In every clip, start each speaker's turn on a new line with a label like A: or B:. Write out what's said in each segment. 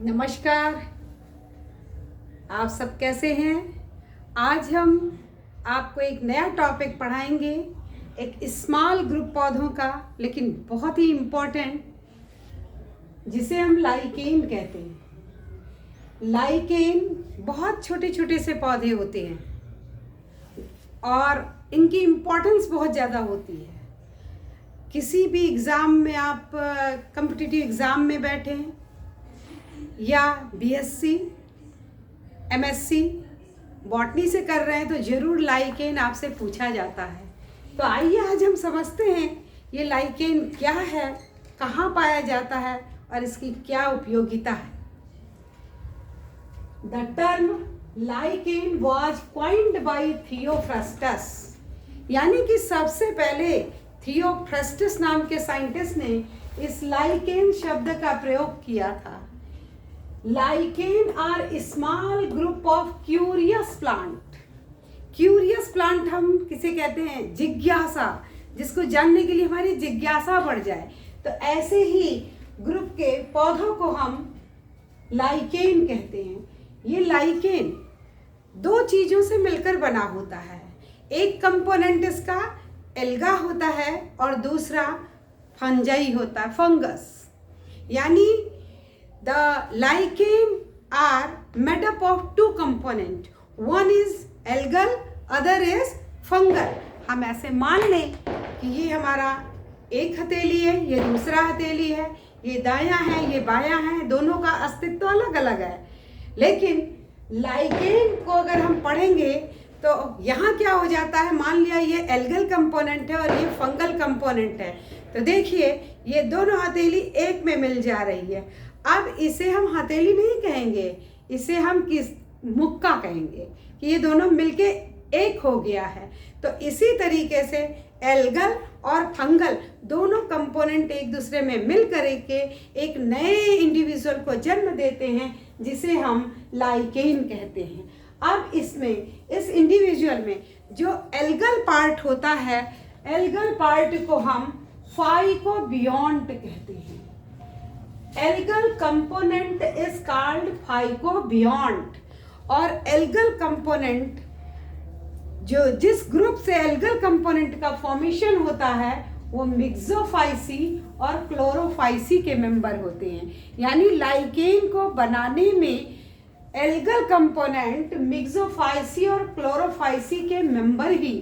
A: नमस्कार। आप सब कैसे हैं? आज हम आपको एक नया टॉपिक पढ़ाएंगे, एक स्मॉल ग्रुप पौधों का, लेकिन बहुत ही इम्पोर्टेंट, जिसे हम लाइकेन कहते हैं। लाइकेन बहुत छोटे छोटे से पौधे होते हैं और इनकी इम्पोर्टेंस बहुत ज़्यादा होती है। किसी भी एग्ज़ाम में आप कॉम्पिटिटिव एग्ज़ाम में बैठें या बीएससी, एमएससी बॉटनी से कर रहे हैं तो ज़रूर लाइकेन आपसे पूछा जाता है। तो आइए आज हम समझते हैं ये लाइकेन क्या है, कहाँ पाया जाता है और इसकी क्या उपयोगिता है। The term lichen was coined by Theophrastus, यानी कि सबसे पहले थियोफ्रास्टस नाम के साइंटिस्ट ने इस लाइकेन शब्द का प्रयोग किया था। Lichen are small group of curious plant. Curious plant हम किसे कहते हैं? जिज्ञासा, जिसको जानने के लिए हमारी जिज्ञासा बढ़ जाए। तो ऐसे ही ग्रुप के पौधों को हम लाइकेन कहते हैं। ये लाइकेन दो चीज़ों से मिलकर बना होता है। एक कंपोनेंट इसका एल्गा होता है और दूसरा फंजाई होता है, फंगस। यानी the lichen are made up of two component, one is algal, other is fungal। हम ऐसे मान लें कि ये हमारा एक हथेली है, ये दूसरा हथेली है, ये दायां है, ये बायां है, दोनों का अस्तित्व अलग अलग है। लेकिन लाइकेन को अगर हम पढ़ेंगे तो यहाँ क्या हो जाता है, मान लिया ये एल्गल कंपोनेंट है और ये फंगल कंपोनेंट है, तो देखिए ये दोनों हथेली एक में मिल जा रही है। अब इसे हम हथेली नहीं कहेंगे, इसे हम किस मुक्का कहेंगे कि ये दोनों मिलके एक हो गया है। तो इसी तरीके से एल्गल और फंगल दोनों कंपोनेंट एक दूसरे में मिल करके एक नए इंडिविजुअल को जन्म देते हैं, जिसे हम लाइकेन कहते हैं। अब इसमें इस इंडिविजुअल में जो एल्गल पार्ट होता है, एल्गल पार्ट को हम फाइकोबियॉन्ट कहते हैं। Algal component is called phycobiont. और एल्गल कंपोनेंट जो जिस ग्रुप से एल्गल कंपोनेंट का फॉर्मेशन होता है वो मिक्सोफाइसी और क्लोरोफाइसी के मेंबर होते हैं। यानी लाइकेन को बनाने में एल्गल कंपोनेंट मिक्सोफाइसी और क्लोरोफाइसी के मेंबर ही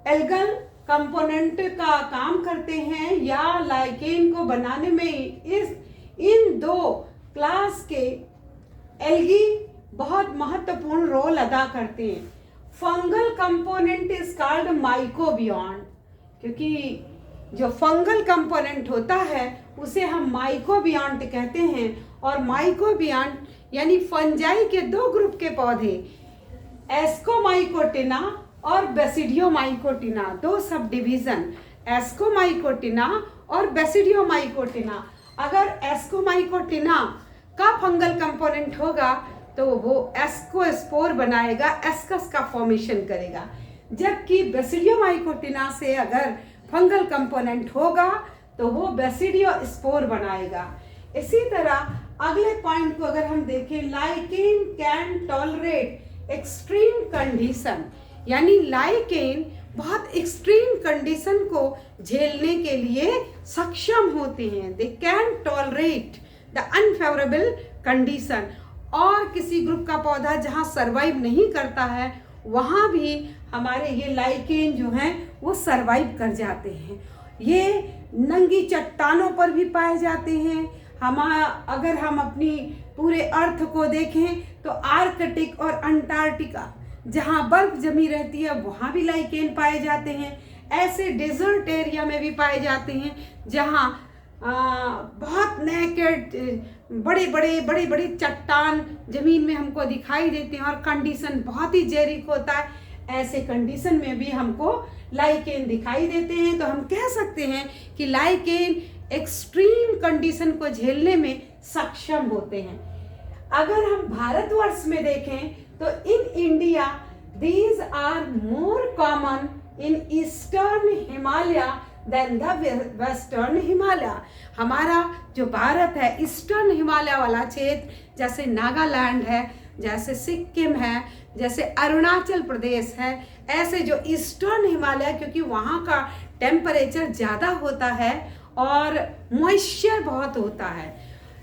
A: एल्गल कंपोनेंट का काम करते हैं, या लाइकेन को बनाने में इन दो क्लास के एल्गी बहुत महत्वपूर्ण रोल अदा करते हैं। फंगल कंपोनेंट इज कॉल्ड माइकोबियॉन्ट, क्योंकि जो फंगल कंपोनेंट होता है उसे हम माइकोबियॉन्ट कहते हैं। और माइकोबियॉन्ट यानी फंजाई के दो ग्रुप के पौधे, एस्कोमाइकोटिना और बेसिडियोमाइकोटिना, दो सब डिवीजन, एस्कोमाइकोटिना और बेसिडियोमाइकोटिना। अगर एस्कोमाइकोटिना का फंगल कंपोनेंट होगा तो वो एस्कोस्पोर बनाएगा, एस्कस का फॉर्मेशन करेगा। जबकि बेसिडियोमाइकोटिना से अगर फंगल कंपोनेंट होगा तो वो बेसिडियोस्पोर बनाएगा। इसी तरह अगले पॉइंट को अगर हम देखें, lichen can tolerate extreme condition, यानी लाइकेन बहुत एक्सट्रीम कंडीशन को झेलने के लिए सक्षम होते हैं। They can tolerate the unfavourable condition. और किसी ग्रुप का पौधा जहाँ सरवाइव नहीं करता है वहाँ भी हमारे ये लाइकेन जो हैं वो सरवाइव कर जाते हैं। ये नंगी चट्टानों पर भी पाए जाते हैं। अगर हम अपनी पूरे अर्थ को देखें तो आर्कटिक और अंटार्कटिका जहाँ बर्फ जमी रहती है वहाँ भी लाइकेन पाए जाते हैं। ऐसे डेजर्ट एरिया में भी पाए जाते हैं जहाँ बहुत नेकेड बड़े बड़े चट्टान जमीन में हमको दिखाई देते हैं और कंडीशन बहुत ही जेरिक होता है। ऐसे कंडीशन में भी हमको लाइकेन दिखाई देते हैं। तो हम कह सकते हैं कि लाइकेन एक्सट्रीम कंडीशन को झेलने में सक्षम होते हैं। अगर हम भारतवर्ष में देखें तो in India these are more common in eastern Himalaya than the western Himalaya. हमारा जो भारत है, ईस्टर्न हिमालय वाला क्षेत्र, जैसे नागालैंड है, जैसे सिक्किम है, जैसे अरुणाचल प्रदेश है, ऐसे जो ईस्टर्न हिमालय, क्योंकि वहाँ का टेम्परेचर ज़्यादा होता है और मॉइस्चर बहुत होता है,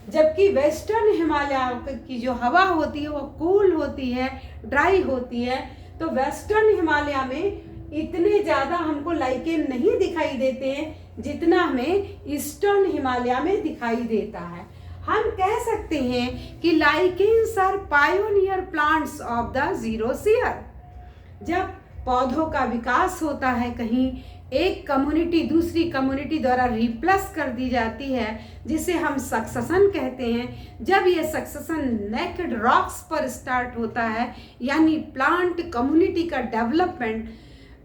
A: जबकि वेस्टर्न हिमालय की जो हवा होती है वो कूल होती है, ड्राई होती है। तो वेस्टर्न हिमालय में इतने ज़्यादा हमको लाइकेन नहीं दिखाई देते हैं जितना हमें ईस्टर्न हिमालय में दिखाई देता है। हम कह सकते हैं कि lichens are pioneer plants of the xerosphere. जब पौधों का विकास होता है, कहीं एक कम्युनिटी दूसरी कम्युनिटी द्वारा रिप्लेस कर दी जाती है, जिसे हम सक्सेशन कहते हैं। जब ये सक्सेशन नेकेड रॉक्स पर स्टार्ट होता है, यानी प्लांट कम्युनिटी का डेवलपमेंट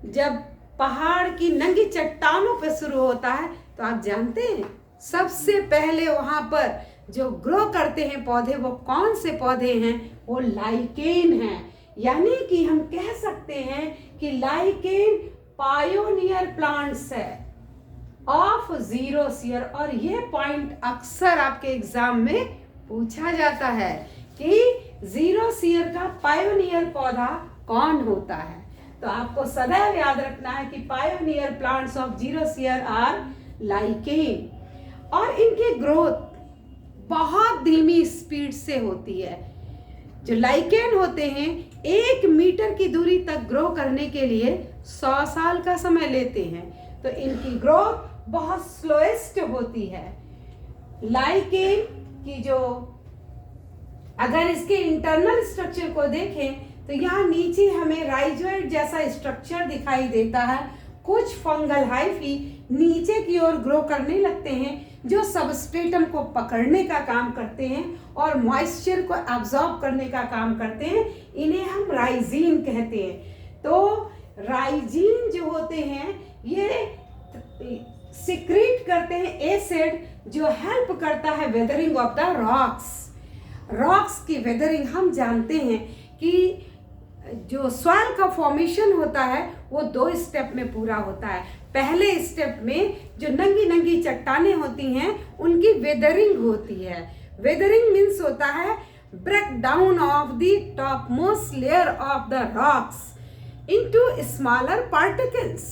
A: जब पहाड़ की नंगी चट्टानों पर शुरू होता है, तो आप जानते हैं सबसे पहले वहाँ पर जो ग्रो करते हैं पौधे, वो कौन से पौधे हैं? वो लाइकेन हैं। यानी कि हम कह सकते हैं कि लाइकेन पायोनियर प्लांट्स है ऑफ ज़ीरोस्फीयर। और ये पॉइंट अक्सर आपके एग्जाम में पूछा जाता है कि ज़ीरोस्फीयर का पायोनियर पौधा कौन होता है। तो आपको सदैव याद रखना है कि pioneer plants of xerosphere are lichen. और इनकी ग्रोथ बहुत धीमी स्पीड से होती है। जो लाइकेन होते हैं 1 मीटर की दूरी तक ग्रो करने के लिए 100 साल का समय लेते हैं। तो इनकी ग्रोथ बहुत स्लोएस्ट होती है। लाइकेन की जो अगर इसके इंटरनल स्ट्रक्चर को देखें तो यहाँ नीचे हमें राइजोइड जैसा स्ट्रक्चर दिखाई देता है। कुछ फंगल हाइफी नीचे की ओर ग्रो करने लगते हैं, जो सबस्ट्रेटम को पकड़ने का काम करते हैं और मॉइस्चर को एब्जॉर्ब करने का काम करते हैं। इन्हें हम राइजीन कहते हैं। तो राइजीन जो होते हैं ये सिक्रीट करते हैं एसिड, जो हेल्प करता है वेदरिंग ऑफ द रॉक्स की वेदरिंग। हम जानते हैं कि जो सॉइल का फॉर्मेशन होता है वो 2 स्टेप में पूरा होता है। पहले स्टेप में जो नंगी नंगी चट्टानें होती हैं उनकी वेदरिंग होती है। वेदरिंग मीन्स होता है break down of the top most layer of the rocks into smaller particles,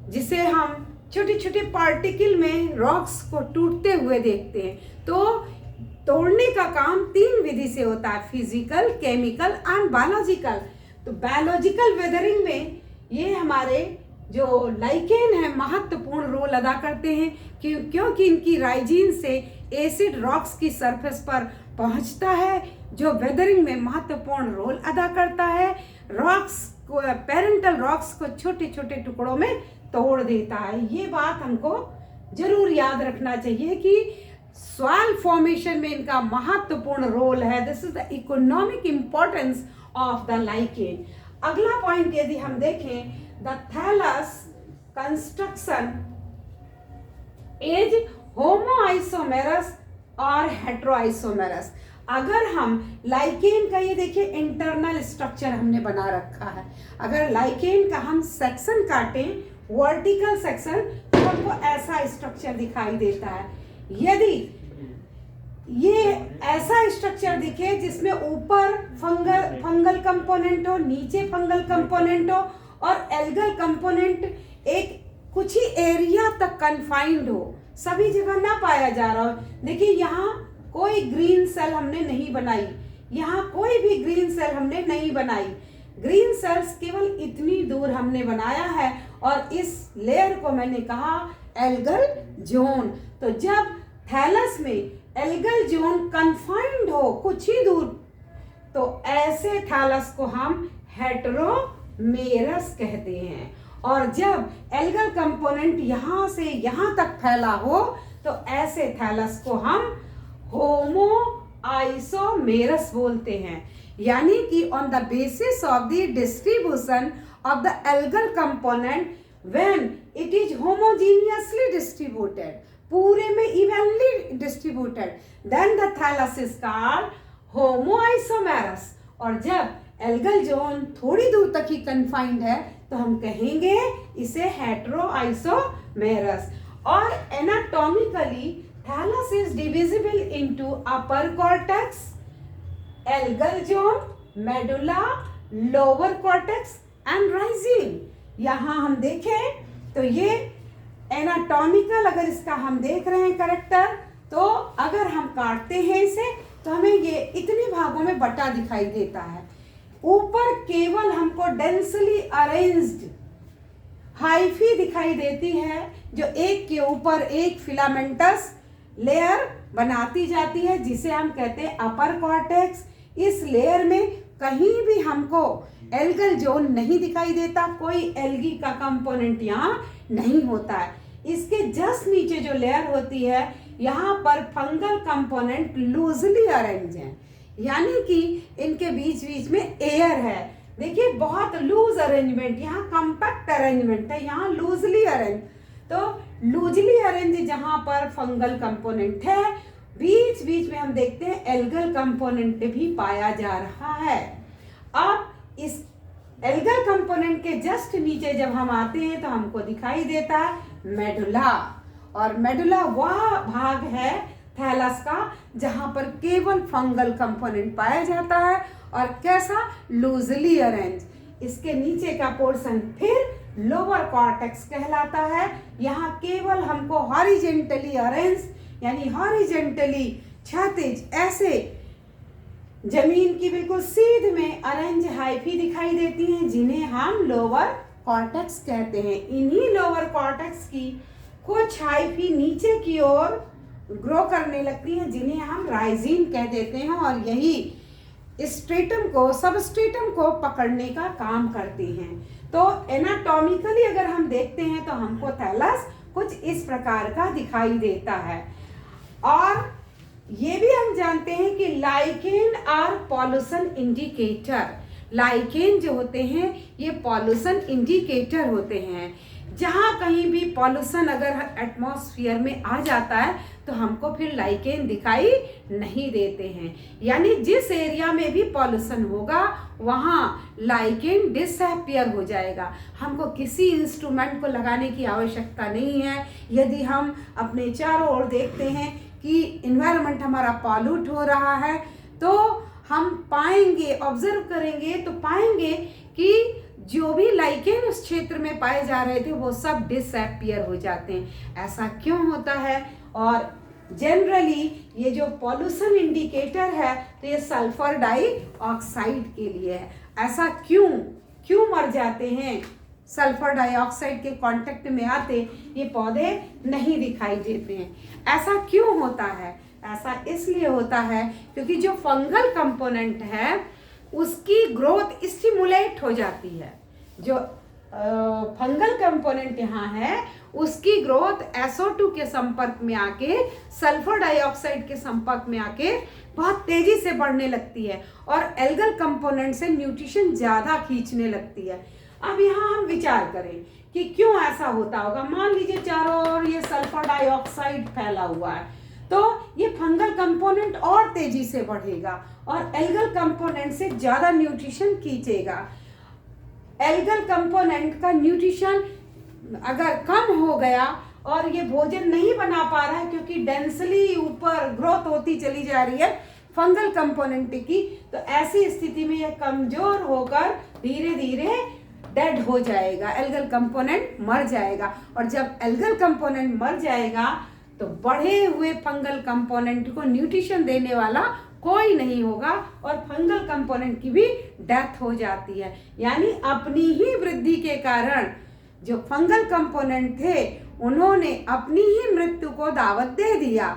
A: जिसे हम छोटे छोटे पार्टिकल में रॉक्स को टूटते हुए देखते हैं। तो तोड़ने का काम 3 विधि से होता है, फिजिकल, केमिकल एंड बायोलॉजिकल। तो बायोलॉजिकल वेदरिंग में ये हमारे जो लाइकेन है महत्वपूर्ण रोल अदा करते हैं, क्योंकि इनकी राइजीन से एसिड रॉक्स की सरफेस पर पहुंचता है, जो वेदरिंग में महत्वपूर्ण रोल अदा करता है। रॉक्स को, पेरेंटल रॉक्स को छोटे छोटे टुकड़ों में तोड़ देता है। ये बात हमको जरूर याद रखना चाहिए कि सॉइल फॉर्मेशन में इनका महत्वपूर्ण रोल है। This is the economic importance of the lichen. अगला पॉइंट यदि हम देखें, द थैलस कंस्ट्रक्शन इज होमोआइसोमेरस और हेटेरोआइसोमेरस। अगर हम लाइकेन का ये देखिए इंटरनल स्ट्रक्चर हमने बना रखा है। अगर लाइकेन का हम सेक्शन काटें, वर्टिकल सेक्शन, तो हमको ऐसा स्ट्रक्चर दिखाई देता है। यदि ये ऐसा स्ट्रक्चर दिखे जिसमें ऊपर फंगल कंपोनेंट हो, नीचे फंगल कंपोनेंट हो और एल्गल कंपोनेंट एक कुछ ही एरिया तक कन्फाइंड हो, सभी जगह ना पाया जा रहा हो। देखिए यहाँ कोई ग्रीन सेल हमने नहीं बनाई, यहाँ कोई भी ग्रीन सेल हमने नहीं बनाई। ग्रीन सेल्स केवल इतनी दूर हमने बनाया है और इस लेयर को मैंने कहा एल्गल जोन। तो जब थैलस में एल्गल जोन कन्फाइंड हो कुछ ही दूर, तो ऐसे थैलस को हम हेटेरोमेरस कहते हैं। और जब एल्गल कंपोनेंट यहाँ से यहाँ तक फैला हो तो ऐसे थैलस को हम होमो आइसोमेरस बोलते हैं। यानी कि on the basis of the distribution of the algal component when it is homogeneously distributed, पूरे में evenly distributed, then the thallus is called homo isomerous. और जब एल्गल जोन थोड़ी दूर तक ही कन्फाइंड है तो हम कहेंगे इसे हेटेरोआइसोमेरस। और anatomically thallus is divisible into upper cortex, algal zone, medulla, lower cortex and rhizine. यहाँ हम देखें तो ये एनाटॉमिकल, अगर इसका हम देख रहे हैं करेक्टर, तो अगर हम काटते हैं इसे तो हमें ये इतने भागों में बटा दिखाई देता है। ऊपर केवल हमको डेंसली अरेंज्ड हाइफी दिखाई देती है, जो एक के ऊपर एक फिलामेंटस लेयर बनाती जाती है, जिसे हम कहते हैं अपर कॉर्टेक्स। इस लेयर में कहीं भी हमको एल्गल जोन नहीं दिखाई देता, कोई एल्गी का कंपोनेंट यहाँ नहीं होता है। इसके जस्ट नीचे जो लेयर होती है, यहाँ पर फंगल कंपोनेंट लूजली अरेंज है, यानी कि इनके बीच बीच में एयर है। देखिए बहुत लूज अरेंजमेंट, यहाँ कॉम्पैक्ट अरेंजमेंट है, यहाँ लूजली अरेंज। तो लूजली अरेंज जहाँ पर फंगल कंपोनेंट है, बीच बीच में हम देखते हैं एल्गल कंपोनेंट भी पाया जा रहा है। अब इस एल्गल कंपोनेंट के जस्ट नीचे जब हम आते हैं तो हमको दिखाई देता है मेडुला, और मेडुला वह भाग है थैलस का जहां पर केवल फंगल कंपोनेंट पाया जाता है, और कैसा, लूजली अरेंज। इसके नीचे का पोर्शन फिर लोअर कॉर्टेक्स कहलाता है। यहाँ केवल हमको हॉरिजेंटली अरेंज, यानी हॉरिजेंटली क्षैतिज ऐसे जमीन की बिल्कुल सीध में अरेंज हाइफी दिखाई देती हैं, जिन्हें हम लोअर कॉर्टेक्स कहते हैं। इन्हीं लोअर कॉर्टेक्स की कुछ हाइफी नीचे की ओर ग्रो करने लगती हैं, जिन्हें हम राइजिन कह देते हैं, और यही स्ट्रेटम को, सबस्ट्रेटम को पकड़ने का काम करती हैं। तो एनाटॉमिकली अगर हम देखते हैं तो हमको थैलस कुछ इस प्रकार का दिखाई देता है। और ये भी हम जानते हैं कि lichen are pollution indicator. Lichen जो होते हैं ये पॉल्यूशन इंडिकेटर होते हैं। जहाँ कहीं भी पॉल्यूशन अगर एटमॉस्फेयर में आ जाता है तो हमको फिर लाइकेन दिखाई नहीं देते हैं, यानी जिस एरिया में भी पॉल्यूशन होगा वहाँ लाइकेन डिसअपीयर हो जाएगा। हमको किसी इंस्ट्रूमेंट को लगाने की आवश्यकता नहीं है। यदि हम अपने चारों ओर देखते हैं कि इन्वायरमेंट हमारा पॉल्यूट हो रहा है, तो हम पाएंगे, ऑब्जर्व करेंगे तो पाएंगे कि जो भी लाइकेन उस क्षेत्र में पाए जा रहे थे वो सब डिसअपीयर हो जाते हैं। ऐसा क्यों होता है? और जनरली ये जो पॉल्यूशन इंडिकेटर है तो ये सल्फर डाइऑक्साइड के लिए है। ऐसा क्यों मर जाते हैं? सल्फर डाइऑक्साइड के कांटेक्ट में आते ये पौधे नहीं दिखाई देते हैं। ऐसा क्यों होता है? ऐसा इसलिए होता है क्योंकि जो फंगल कंपोनेंट है उसकी ग्रोथ स्टिमुलेट हो जाती है। जो फंगल कंपोनेंट यहाँ है उसकी ग्रोथ SO2 के संपर्क में आके, सल्फर डाइऑक्साइड के संपर्क में आके बहुत तेजी से बढ़ने लगती है और एल्गल कंपोनेंट से न्यूट्रिशन ज़्यादा खींचने लगती है। अब यहाँ हम विचार करें कि क्यों ऐसा होता होगा। मान लीजिए चारों ओर ये सल्फर डाइऑक्साइड फैला हुआ है तो ये फंगल कंपोनेंट और तेजी से बढ़ेगा और एल्गल कंपोनेंट से ज़्यादा न्यूट्रिशन खींचेगा। एल्गल कंपोनेंट का न्यूट्रिशन अगर कम हो गया और ये भोजन नहीं बना पा रहा है क्योंकि डेंसली ऊपर ग्रोथ होती चली जा रही है फंगल कंपोनेंट की, तो ऐसी स्थिति में यह कमजोर होकर धीरे धीरे डेड हो जाएगा, एल्गल कंपोनेंट मर जाएगा। और जब एल्गल कंपोनेंट मर जाएगा तो बढ़े हुए फंगल कंपोनेंट को न्यूट्रिशन देने वाला कोई नहीं होगा और फंगल कंपोनेंट की भी डेथ हो जाती है। यानी अपनी ही वृद्धि के कारण जो फंगल कंपोनेंट थे उन्होंने अपनी ही मृत्यु को दावत दे दिया।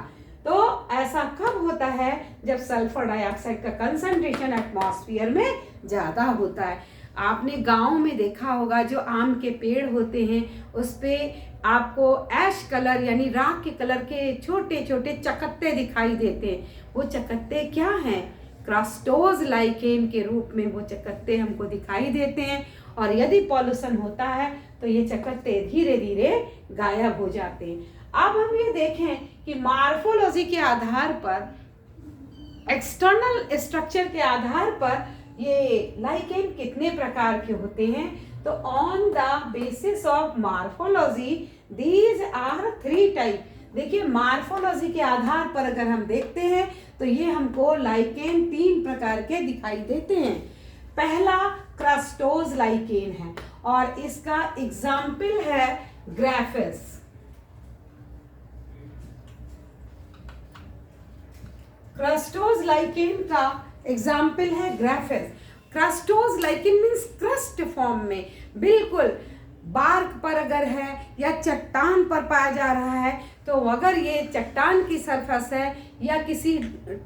A: तो ऐसा कब होता है? जब सल्फर डाइऑक्साइड का कंसंट्रेशन एटमॉस्फेयर में ज़्यादा होता है। आपने गांव में देखा होगा जो आम के पेड़ होते हैं उस पे आपको ऐश कलर यानी राख के कलर के छोटे छोटे चकत्ते दिखाई देते हैं। वो चकत्ते क्या हैं? क्रास्टोज लाइकेन के रूप में वो चकत्ते हमको दिखाई देते हैं और यदि पॉल्यूशन होता है तो ये चकत्ते धीरे धीरे गायब हो जाते हैं। अब हम ये देखें कि मार्फोलॉजी के आधार पर, एक्सटर्नल स्ट्रक्चर के आधार पर ये लाइकेन कितने प्रकार के होते हैं। तो on the basis of morphology these are 3 type. देखिए मार्फोलॉजी के आधार पर अगर हम देखते हैं तो ये हमको लाइकेन 3 प्रकार के दिखाई देते हैं। पहला क्रस्टोज लाइकेन है और इसका एग्जाम्पल है ग्राफिस। क्रस्टोज लाइकेन का एग्जाम्पल है Graphis. Crustose lichen means crust form में, बिल्कुल बार्क पर अगर है या चट्टान पर पाया जा रहा है, तो अगर ये चट्टान की सरफेस है या किसी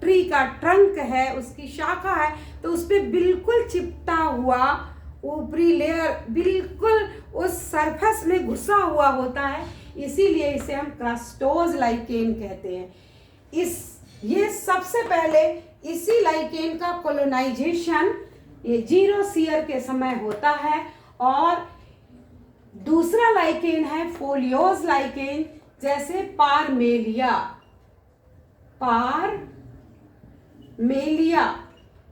A: ट्री का ट्रंक है, उसकी शाखा है, तो उस पर बिल्कुल चिपटा हुआ ऊपरी लेयर बिल्कुल उस सरफेस में घुसा हुआ होता है, इसीलिए इसे हम क्रस्टोज लाइकेन कहते हैं। ये सबसे पहले इसी लाइकेन का कोलोनाइजेशन ये जीरो सीयर के समय होता है। और दूसरा लाइकेन है फोलियोज लाइकेन, जैसे पारमेलिया।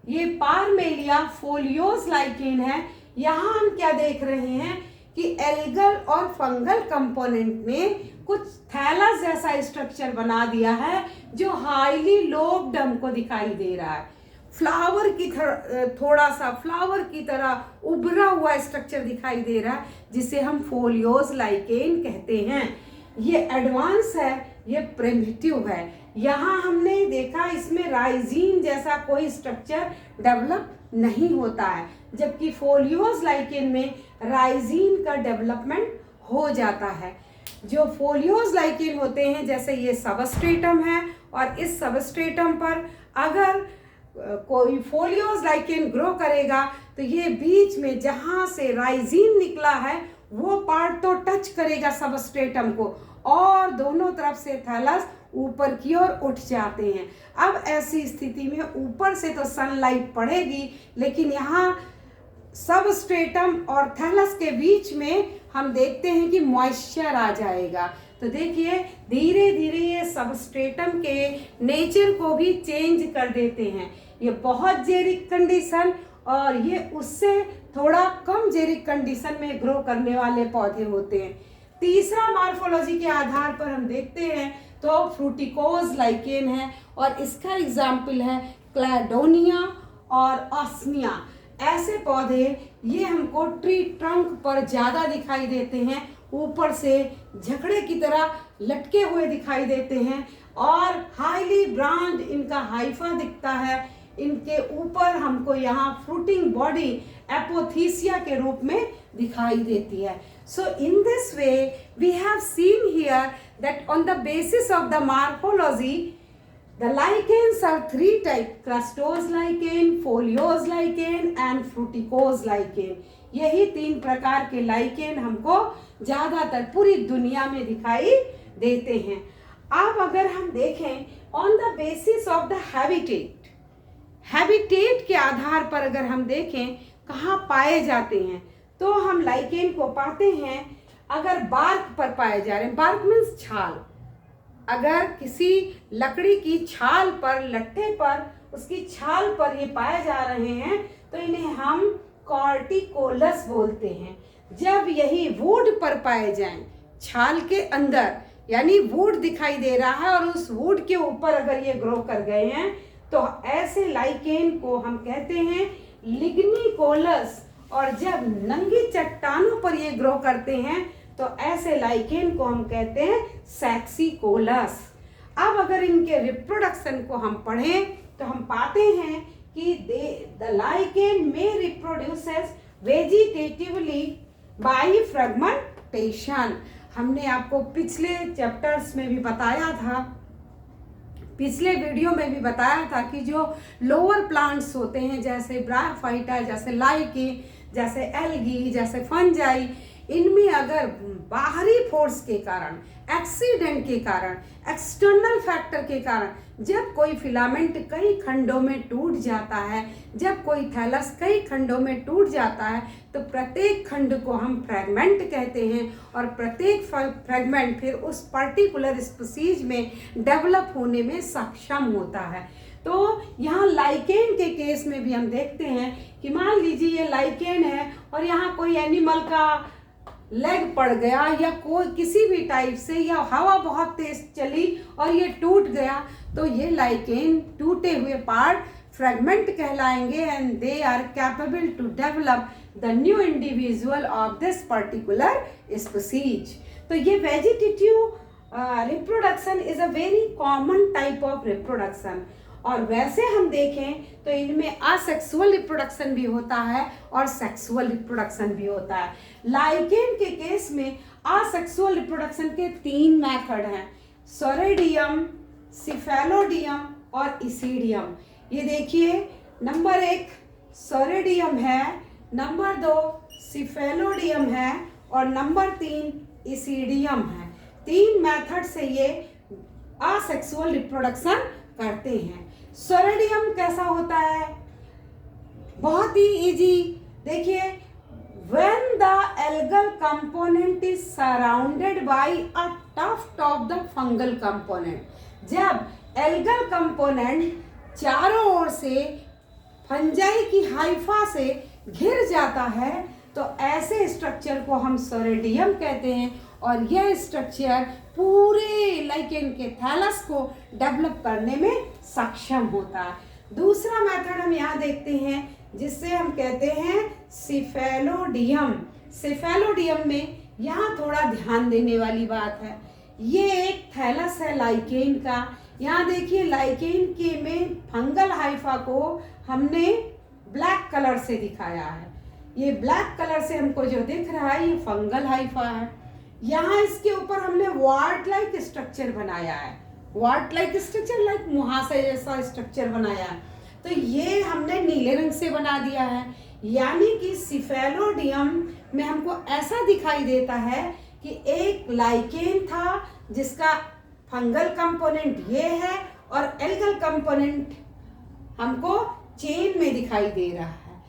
A: ये पारमेलिया फोलियोज लाइकेन है। यहाँ हम क्या देख रहे हैं कि एल्गल और फंगल कंपोनेंट ने कुछ थैलस जैसा स्ट्रक्चर बना दिया है जो हाईली लोब्ड हमको दिखाई दे रहा है। फ्लावर की थोड़ा सा फ्लावर की तरह उभरा हुआ स्ट्रक्चर दिखाई दे रहा है, जिसे हम फोलियोज लाइकेन कहते हैं। ये एडवांस है, ये प्रिमिटिव है। यहाँ हमने देखा इसमें राइजीन जैसा कोई स्ट्रक्चर डेवलप नहीं होता है, जबकि फोलियोज लाइकेन में राइजीन का डेवलपमेंट हो जाता है। जो फोलियोज लाइकेन होते हैं, जैसे ये सबस्ट्रेटम है और इस सबस्ट्रेटम पर अगर कोई फोलियोज लाइकेन ग्रो करेगा तो ये बीच में जहां से राइजीन निकला है वो पार्ट तो टच करेगा सबस्ट्रेटम को, और दोनों तरफ से थैलस ऊपर की ओर उठ जाते हैं। अब ऐसी स्थिति में ऊपर से तो सनलाइट पड़ेगी, लेकिन यहाँ सबस्ट्रेटम और थैलस के बीच में हम देखते हैं कि मॉइस्चर आ जाएगा। तो देखिए धीरे धीरे ये सबस्ट्रेटम के नेचर को भी चेंज कर देते हैं। ये बहुत जेरिक कंडीशन और ये उससे थोड़ा कम जेरिक कंडीशन में ग्रो करने वाले पौधे होते हैं। तीसरा मॉर्फोलॉजी के आधार पर हम देखते हैं तो फ्रूटिकोज लाइकेन है और इसका एग्जाम्पल है क्लैडोनिया और ऑस्मिया। ऐसे पौधे ये हमको ट्री ट्रंक पर ज़्यादा दिखाई देते हैं, ऊपर से झकड़े की तरह लटके हुए दिखाई देते हैं और हाईली ब्रांड इनका हाइफा दिखता है। इनके ऊपर हमको यहाँ फ्रूटिंग बॉडी एपोथीसिया के रूप में दिखाई देती है। So in this way we have seen here that on the basis of the morphology the lichens are 3 types: crustose lichen, foliose lichen and fruticose lichen. यही 3 प्रकार के लाइकेन हमको ज्यादातर पूरी दुनिया में दिखाई देते हैं। अब अगर हम देखें on the basis of the habitat के आधार पर अगर हम देखें कहाँ पाए जाते हैं, तो हम लाइकेन को पाते हैं अगर बार्क पर पाए जा रहे हैं। बार्क मीन्स छाल। अगर किसी लकड़ी की छाल पर, लट्ठे पर, उसकी छाल पर ये पाए जा रहे हैं तो इन्हें हम कॉर्टिकोलस बोलते हैं। जब यही वुड पर पाए जाएं, छाल के अंदर यानी वुड दिखाई दे रहा है और उस वुड के ऊपर अगर ये ग्रो कर गए हैं, तो ऐसे लाइकेन को हम कहते हैं लिग्निकोलस। और जब नंगी चट्टानों पर ये ग्रो करते हैं तो ऐसे लाइकेन को हम कहते हैं सैक्सिकोलस। अब अगर इनके रिप्रोडक्शन को हम पढ़ें तो हम पाते हैं कि द लाइकेन में रिप्रोड्यूसेस वेजिटेटिवली बाय फ्रेगमेंटेशन। हमने आपको पिछले चैप्टर्स में भी बताया था, पिछले वीडियो में भी बताया था कि जो लोअर प्लांट्स होते हैं जैसे ब्रायोफाइटा, जैसे लाइकेन, जैसे एल्गी, जैसे फंजाई, इनमें अगर बाहरी फोर्स के कारण, एक्सीडेंट के कारण, एक्सटर्नल फैक्टर के कारण जब कोई फिलामेंट कई खंडों में टूट जाता है, जब कोई थैलस कई खंडों में टूट जाता है, तो प्रत्येक खंड को हम फ्रैगमेंट कहते हैं और प्रत्येक फ्रैगमेंट फिर उस पर्टिकुलर स्पीशीज में डेवलप होने में सक्षम होता है। तो यहाँ लाइकेन के केस में भी हम देखते हैं कि मान लीजिए ये लाइकेन है और यहाँ कोई एनिमल का लेग पड़ गया या कोई किसी भी टाइप से, या हवा बहुत तेज चली और ये टूट गया, तो ये लाइकेन टूटे हुए पार्ट फ्रैगमेंट कहलाएंगे and they are capable to develop the new individual of this particular species. तो ये vegetative reproduction is a very common type of reproduction. और वैसे हम देखें तो इनमें असेक्सुअल रिप्रोडक्शन भी होता है और सेक्सुअल रिप्रोडक्शन भी होता है। लाइकेन के केस में असेक्सुअल रिप्रोडक्शन के 3 मेथड हैं, सोरेडियम, सिफेलोडियम और इसीडियम। ये देखिए, नंबर 1 सोरेडियम है, नंबर 2 सिफेलोडियम है और नंबर 3 इसीडियम है। 3 मेथड से ये असेक्सुअल रिप्रोडक्शन करते हैं। सोरेडियम कैसा होता है? बहुत ही इजी। देखिए, when the algal component is surrounded by a tuft of the fungal component, जब एल्गल कंपोनेंट चारों ओर से फंजाई की हाइफा से घिर जाता है तो ऐसे स्ट्रक्चर को हम सोरेडियम कहते हैं और यह स्ट्रक्चर पूरे लाइकेन के थैलस को डेवलप करने में सक्षम होता है। दूसरा मेथड हम यहाँ देखते हैं जिससे हम कहते हैं सिफेलोडियम। सिफेलोडियम में यहाँ थोड़ा ध्यान देने वाली बात है, ये एक थैलस है लाइकेन का। यहाँ देखिए, लाइकेन के में फंगल हाइफा को हमने ब्लैक कलर से दिखाया है। ये ब्लैक कलर से हमको जो दिख रहा है ये फंगल हाइफा है। यहाँ इसके ऊपर हमने वार्ट लाइक स्ट्रक्चर बनाया है, वार्ट लाइक स्ट्रक्चर, लाइक मुहासे जैसा स्ट्रक्चर बनाया है। तो ये हमने नीले रंग से बना दिया है, यानी कि सिफेलोडियम में हमको ऐसा दिखाई देता है कि एक लाइकेन था जिसका फंगल कंपोनेंट ये है और एल्गल कंपोनेंट हमको चेन में दिखाई दे रहा है,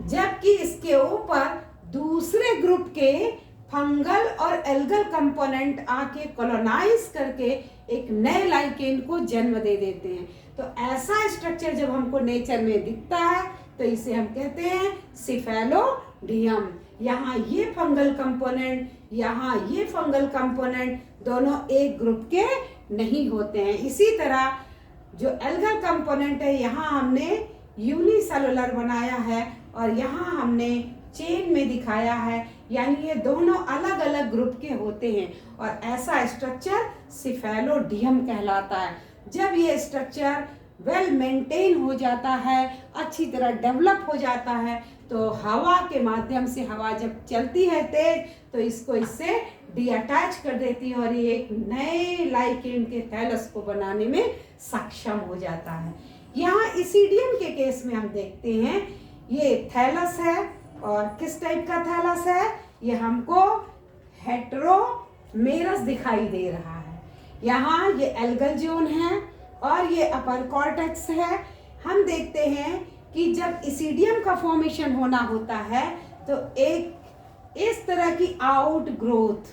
A: जबकि इसके ऊपर दूसरे ग्रुप के फंगल और एल्गल कंपोनेंट आके कॉलोनाइज करके एक नए लाइकेन को जन्म दे देते हैं। तो ऐसा स्ट्रक्चर जब हमको नेचर में दिखता है तो इसे हम कहते हैं सिफेलोडियम। यहाँ ये फंगल कंपोनेंट, यहाँ ये फंगल कंपोनेंट दोनों एक ग्रुप के नहीं होते हैं। इसी तरह जो एल्गल कंपोनेंट है यहाँ हमने यूनिसेलुलर बनाया है और यहाँ हमने चेन में दिखाया है, यानी ये दोनों अलग अलग ग्रुप के होते हैं और ऐसा स्ट्रक्चर सिफेलोडियम कहलाता है। जब ये स्ट्रक्चर वेल मेंटेन हो जाता है, अच्छी तरह डेवलप हो जाता है, तो हवा के माध्यम से, हवा जब चलती है तेज, तो इसको इससे डीअटैच कर देती है और ये एक नए लाइकेन के थैलस को बनाने में सक्षम हो जाता है। यहाँ इसीडियम के केस में हम देखते हैं ये थैलस है और किस टाइप का थैलस है, ये हमको हेटेरोमेरस दिखाई दे रहा है। यहाँ ये एल्गल जोन है और ये अपर कॉर्टेक्स है। हम देखते हैं कि जब इसीडियम का फॉर्मेशन होना होता है तो एक इस तरह की out growth,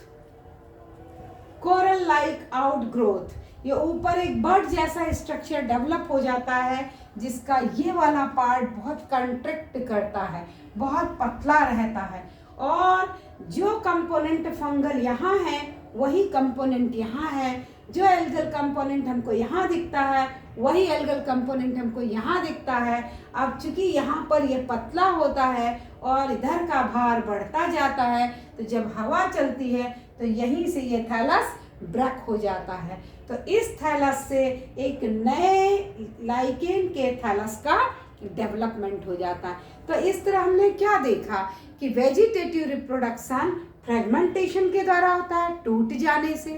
A: coral like out growth, ये ऊपर एक बर्ड जैसा स्ट्रक्चर डेवलप हो जाता है जिसका ये वाला पार्ट बहुत कंट्रैक्ट करता है, बहुत पतला रहता है और जो कंपोनेंट फंगल यहाँ है वही कंपोनेंट यहाँ है। जो एल्गल कंपोनेंट हमको यहाँ दिखता है वही एल्गल कंपोनेंट हमको यहाँ दिखता है। अब चूंकि यहाँ पर ये पतला होता है और इधर का भार बढ़ता जाता है, तो जब हवा चलती है तो यहीं से ये थैलस ब्रेक हो जाता है। तो इस थैलस से एक नए लाइकेन के थैलस का डेवलपमेंट हो जाता है। तो इस तरह हमने क्या देखा कि वेजिटेटिव रिप्रोडक्शन फ्रेगमेंटेशन के द्वारा होता है, टूट जाने से।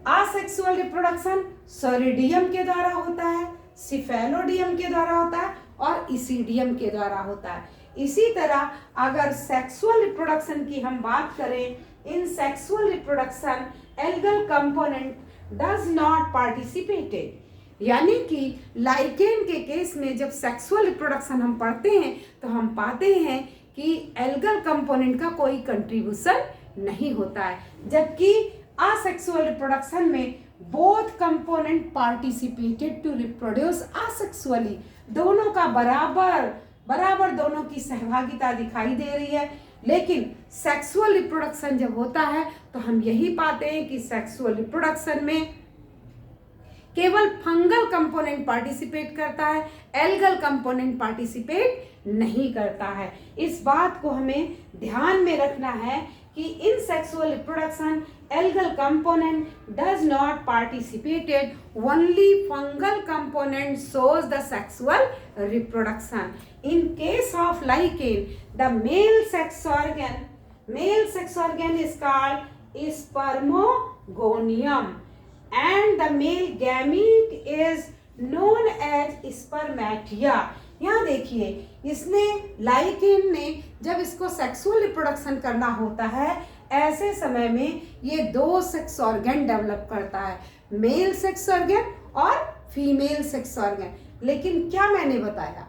A: असेक्सुअल रिप्रोडक्शन सोरिडियम के द्वारा होता है, सिफेलोडियम के द्वारा होता है और इसीडियम के द्वारा होता है। इसी तरह अगर सेक्सुअल रिप्रोडक्शन की हम बात करें, in sexual reproduction algal component does not participated, यानी कि लाइकेन के केस में जब सेक्सुअल रिप्रोडक्शन हम पढ़ते हैं तो हम पाते हैं कि एल्गल कंपोनेंट का कोई कंट्रीब्यूशन नहीं होता है, जबकि असेक्सुअल रिप्रोडक्शन में both component participated to reproduce asexually, दोनों का बराबर दोनों की सहभागिता दिखाई दे रही है। लेकिन सेक्सुअल रिप्रोडक्शन जब होता है तो हम यही पाते हैं कि सेक्सुअल रिप्रोडक्शन में केवल फंगल कंपोनेंट पार्टिसिपेट करता है, एल्गल कंपोनेंट पार्टिसिपेट नहीं करता है। इस बात को हमें ध्यान में रखना है कि in sexual reproduction algal component does not participated, only fungal component shows the sexual reproduction. In case of lichen, the male sex organ is called spermogonium and the male gamete is known as spermatia. यहाँ देखिए, इसने lichen ने जब इसको sexual reproduction करना होता है, ऐसे समय में ये दो सेक्स ऑर्गन डेवलप करता है, मेल सेक्स ऑर्गन और फीमेल सेक्स ऑर्गन। लेकिन क्या मैंने बताया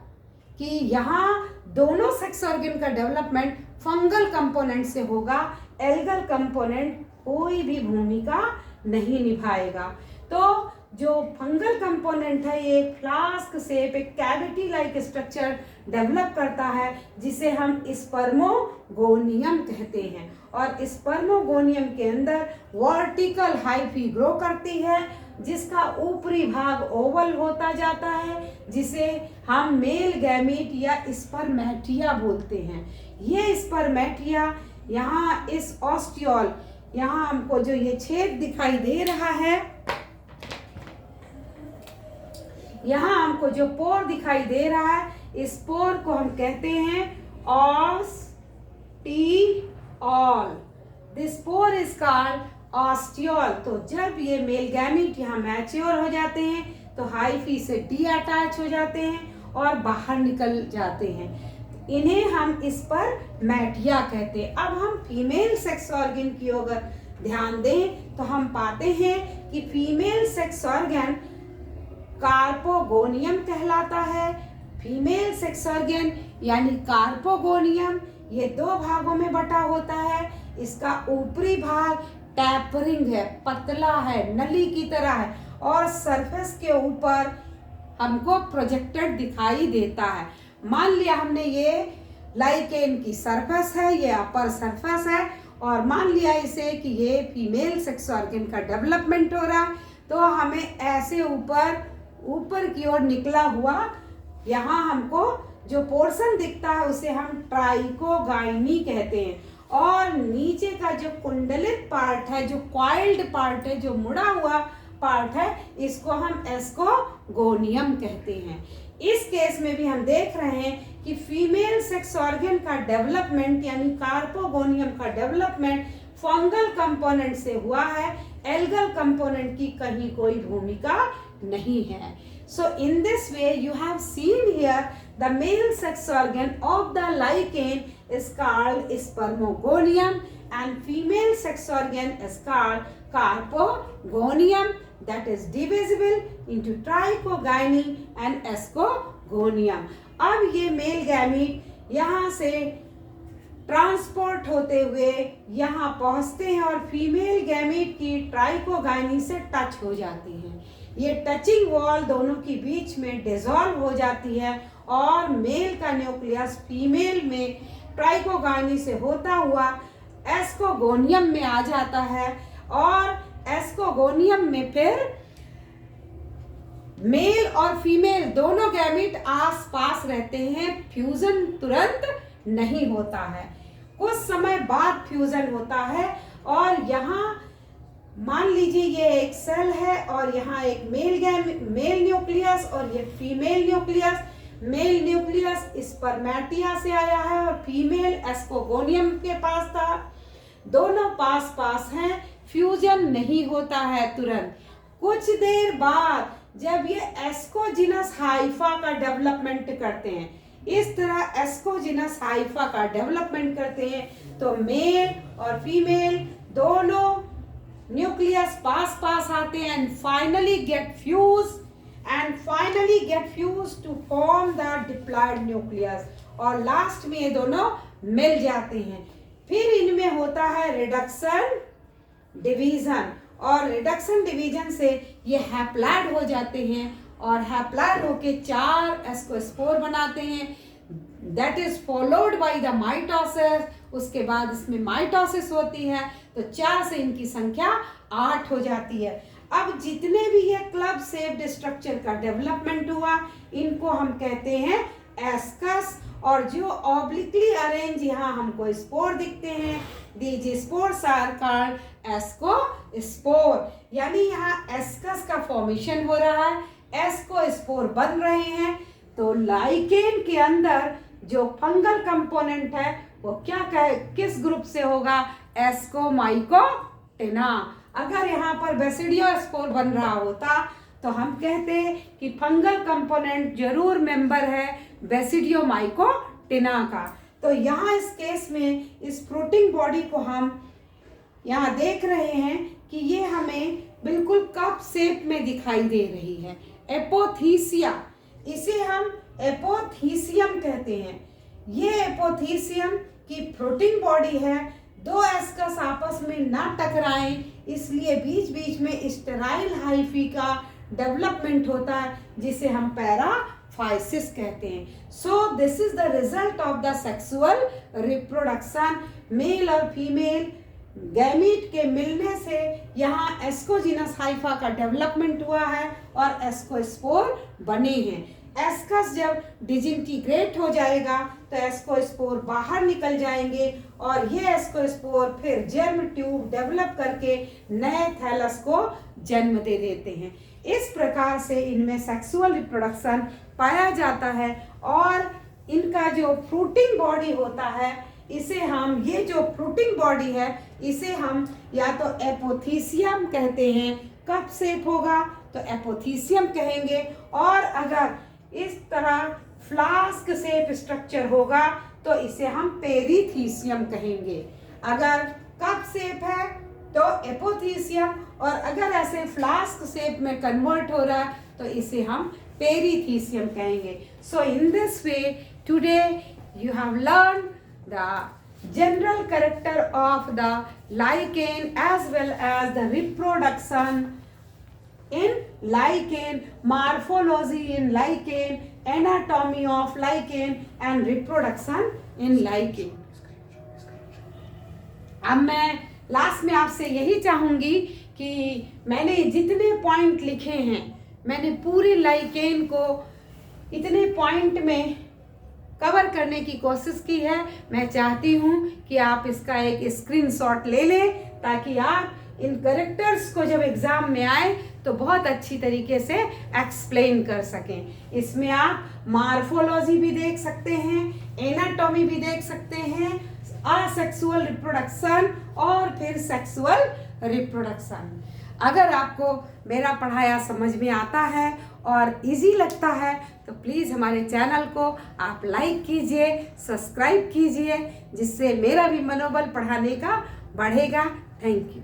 A: कि यहाँ दोनों सेक्स ऑर्गन का डेवलपमेंट फंगल कंपोनेंट से होगा, एल्गल कंपोनेंट कोई भी भूमिका नहीं निभाएगा। तो जो फंगल कंपोनेंट है ये फ्लास्क शेप, एक कैविटी लाइक स्ट्रक्चर डेवलप करता है जिसे हम स्पर्मोगोनियम कहते हैं, और स्पर्मोगोनियम के अंदर वर्टिकल हाइफी ग्रो करती है जिसका ऊपरी भाग ओवल होता जाता है, जिसे हम मेल गैमीट या स्पर्मेटिया बोलते हैं। ये स्पर्मेटिया यहाँ इस ऑस्टियोल, यहाँ हमको जो ये छेद दिखाई दे रहा है, यहाँ हमको जो पोर दिखाई दे रहा है, इस पोर को हम कहते हैं ostiole. This pore is called ostiole. तो जब ये मेल गैमीट यहाँ मैच्योर हो जाते हैं तो हाइफी से डी अटैच हो जाते हैं और बाहर निकल जाते हैं, इन्हें हम इस पर मैटिया कहते हैं। अब हम फीमेल सेक्स ऑर्गन की ओर ध्यान दें तो हम पाते हैं कि फीमेल सेक्स ऑर्गन कार्पोगोनियम कहलाता है। फीमेल सेक्स ऑर्गन यानी कार्पोगोनियम ये दो भागों में बटा होता है। इसका ऊपरी भाग टैपरिंग है, पतला है, नली की तरह है और सरफेस के ऊपर हमको प्रोजेक्टेड दिखाई देता है। मान लिया हमने ये लाइकेन की सरफेस है, ये अपर सरफेस है, और मान लिया इसे कि ये फीमेल सेक्स ऑर्गन का डेवलपमेंट हो रहा है, तो हमें ऐसे ऊपर की ओर निकला हुआ यहाँ हमको जो पोर्शन दिखता है उसे हम ट्राइकोगाइनी कहते हैं, और नीचे का जो कुंडलित पार्ट है, जो कॉइल्ड पार्ट है, जो मुड़ा हुआ पार्ट है, इसको हम एस्कोगोनियम कहते हैं। इस केस में भी हम देख रहे हैं कि फीमेल सेक्स ऑर्गन का डेवलपमेंट यानी कार्पोगोनियम का डेवलपमेंट फंगल कंपोनेंट से हुआ है, एल्गल कंपोनेंट की कहीं कोई भूमिका नहीं है। So in this way you have seen here the male sex organ of the lichen is called spermogonium and female sex organ is called carpogonium, that is divisible into trichogyny and escogonium. अब ये male gamete यहाँ से transport होते हुए यहाँ पहुँचते हैं और फीमेल गैमीट की ट्राइकोगाइनी से टच हो जाती हैं। ये टचिंग वॉल दोनों के बीच में डिसॉल्व हो जाती है और मेल का न्यूक्लियस फीमेल में ट्राइकोगाइनी से होता हुआ एस्कोगोनियम में आ जाता है, और एस्कोगोनियम में फिर मेल और फीमेल दोनों गैमीट आस पास रहते हैं, फ्यूजन तुरंत नहीं होता है, कुछ समय बाद फ्यूजन होता है। और यहाँ मान लीजिए ये एक सेल है और यहाँ एक मेल न्यूक्लियस और ये फीमेल न्यूक्लियस। मेल न्यूक्लियस स्पर्मेटिया से आया है और फीमेल एस्कोगोनियम के पास था, दोनों पास पास हैं, फ्यूजन नहीं होता है तुरंत। कुछ देर बाद जब ये एस्कोजिनस हाइफा का डेवलपमेंट करते हैं, इस तरह एस्कोजिनस हाइफा का डेवलपमेंट करते हैं। तो मेल और फीमेल दोनों न्यूक्लियस पास पास आते हैं and finally get fuse to form the diploid nucleus, और लास्ट में ये दोनों मिल जाते हैं। फिर इनमें होता है रिडक्शन डिवीजन, और रिडक्शन डिवीजन से ये हैप्लॉइड हो जाते हैं और हैप्लॉइड होके 4 एस्कोस्पोर बनाते हैं। That is followed by the mitosis. उसके बाद इसमें माइटोसिस होती है, तो 4 से इनकी संख्या 8 हो जाती है। अब जितने भी ये क्लब शेप्ड स्ट्रक्चर का डेवलपमेंट हुआ, इनको हम कहते हैं एस्कस। और जो ऑब्लिकली अरेंज यहाँ हमको स्पोर दिखते हैं, these spores are called ascospore, यानी यहाँ एस्कस का फॉर्मेशन हो रहा है, एस्कोस्पोर बन रहे हैं। तो लाइकेन के अंदर जो फंगल कंपोनेंट है वो किस ग्रुप से होगा? एस्कोमाइकोटिना। अगर यहाँ पर बेसिडियोस्पोर बन रहा होता तो हम कहते कि फंगल कंपोनेंट जरूर मेंबर है बेसिडियोमाइकोटिना का। तो यहाँ इस केस में इस फ्रूटिंग बॉडी को हम यहाँ देख रहे हैं कि ये हमें बिल्कुल कप शेप में दिखाई दे रही है, एपोथीसिया। इसे हम एपोथीसियम कहते हैं। ये एपोथीसियम की फ्रूटिंग बॉडी है। 2 एस्कस आपस में ना टकराएं, इसलिए बीच बीच में स्टेराइल हाइफी का डेवलपमेंट होता है, जिसे हम पैराफाइसिस कहते हैं। So this is the result of the sexual reproduction. Male और फीमेल गैमीट के मिलने से यहाँ एस्कोजिनस हाइफा का डेवलपमेंट हुआ है और एस्कोस्पोर बने हैं। एस्कस जब डिजिंटीग्रेट हो जाएगा तो एस्कोस्पोर बाहर निकल जाएंगे और ये एस्कोस्पोर फिर जर्म ट्यूब डेवलप करके नए थैलस को जन्म दे देते हैं। इस प्रकार से इनमें सेक्सुअल रिप्रोडक्शन पाया जाता है। और इनका जो फ्रूटिंग बॉडी होता है, इसे हम, ये जो फ्रूटिंग बॉडी है, इसे हम या तो एपोथीसियम कहते हैं, कप शेप होगा तो एपोथीसियम कहेंगे, और अगर इस तरह फ्लास्क शेप स्ट्रक्चर होगा तो इसे हम पेरीथीसियम कहेंगे। अगर कप शेप है तो एपोथीसियम, और अगर ऐसे फ्लास्क शेप में कन्वर्ट हो रहा है तो इसे हम पेरीथीसियम कहेंगे। So in this way today you have learned the general character of the lichen as well as the reproduction in lichen, morphology in lichen, anatomy of lichen and reproduction in lichen. अब मैं last में आपसे यही चाहूंगी कि मैंने जितने point लिखे हैं, मैंने पूरी लाइकेन को इतने पॉइंट में कवर करने की कोशिश की है। मैं चाहती हूँ कि आप इसका एक स्क्रीनशॉट ले लें ताकि आप इन कैरेक्टर्स को जब एग्जाम में आए तो बहुत अच्छी तरीके से एक्सप्लेन कर सकें। इसमें आप मॉर्फोलॉजी भी देख सकते हैं, एनाटॉमी भी देख सकते हैं, असेक्सुअल रिप्रोडक्शन और फिर सेक्सुअल रिप्रोडक्शन। अगर आपको मेरा पढ़ाया समझ में आता है और इजी लगता है तो प्लीज़ हमारे चैनल को आप लाइक कीजिए, सब्सक्राइब कीजिए, जिससे मेरा भी मनोबल पढ़ाने का बढ़ेगा। Thank you.